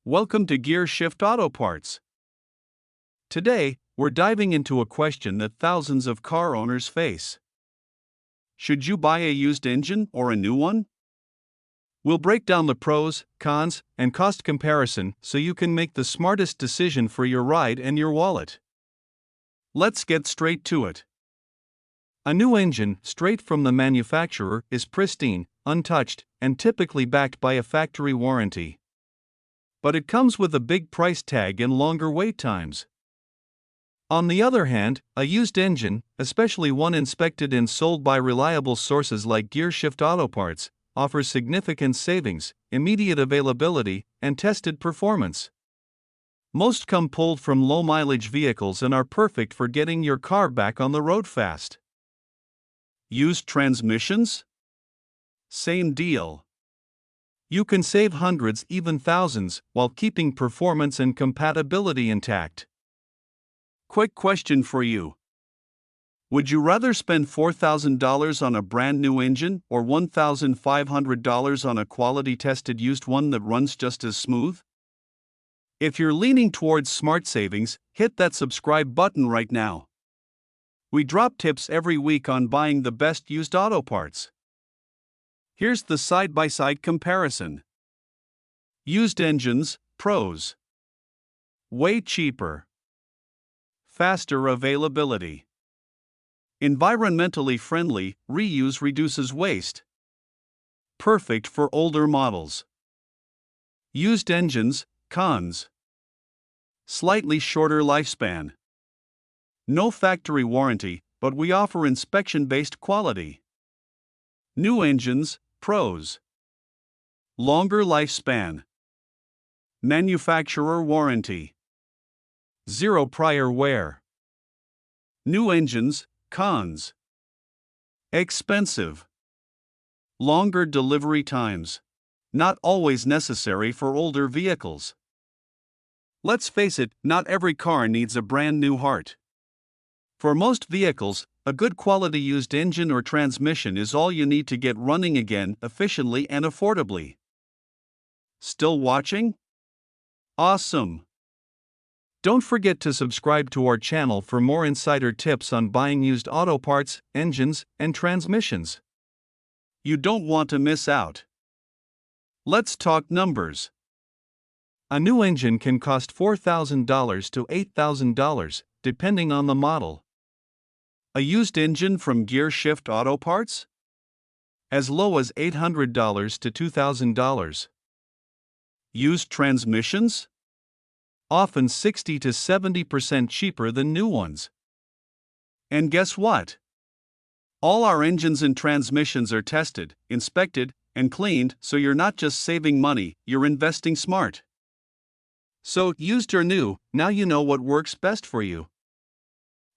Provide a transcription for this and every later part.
Welcome to Gear Shift Auto Parts. Today, we're diving into a question that thousands of car owners face. Should you buy a used engine or a new one? We'll break down the pros, cons, and cost comparison so you can make the smartest decision for your ride and your wallet. Let's get straight to it. A new engine, straight from the manufacturer, is pristine, untouched, and typically backed by a factory warranty. But it comes with a big price tag and longer wait times. On the other hand, a used engine, especially one inspected and sold by reliable sources like GearShift Auto Parts, offers significant savings, immediate availability, and tested performance. Most come pulled from low-mileage vehicles and are perfect for getting your car back on the road fast. Used transmissions? Same deal. You can save hundreds, even thousands, while keeping performance and compatibility intact. Quick question for you. Would you rather spend $4,000 on a brand new engine or $1,500 on a quality-tested used one that runs just as smooth? If you're leaning towards smart savings, hit that subscribe button right now. We drop tips every week on buying the best used auto parts. Here's the side-by-side comparison. Used engines, pros. Way cheaper. Faster availability. Environmentally friendly, reuse reduces waste. Perfect for older models. Used engines, cons. Slightly shorter lifespan. No factory warranty, but we offer inspection-based quality. New engines, pros. Longer lifespan. Manufacturer warranty. Zero prior wear. New engines, cons. Expensive. Longer delivery times. Not always necessary for older vehicles. Let's face it, not every car needs a brand new heart. For most vehicles, a good quality used engine or transmission is all you need to get running again efficiently and affordably. Still watching? Awesome! Don't forget to subscribe to our channel for more insider tips on buying used auto parts, engines, and transmissions. You don't want to miss out. Let's talk numbers. A new engine can cost $4,000 to $8,000, depending on the model. A used engine from GearShift Auto Parts? As low as $800 to $2,000. Used transmissions? Often 60 to 70% cheaper than new ones. And guess what? All our engines and transmissions are tested, inspected, and cleaned, so you're not just saving money, you're investing smart. So, used or new, now you know what works best for you.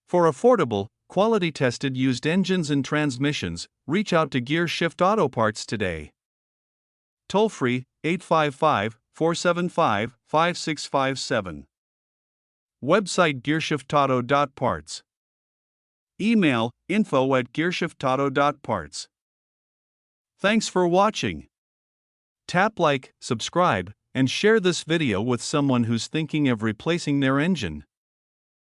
For affordable, quality-tested used engines and transmissions, reach out to GearShift Auto Parts today. Toll-free, 855-475-5657. Website gearshifttauto.parts. Email info@gearshifttauto.parts. Thanks for watching. Tap like, subscribe, and share this video with someone who's thinking of replacing their engine.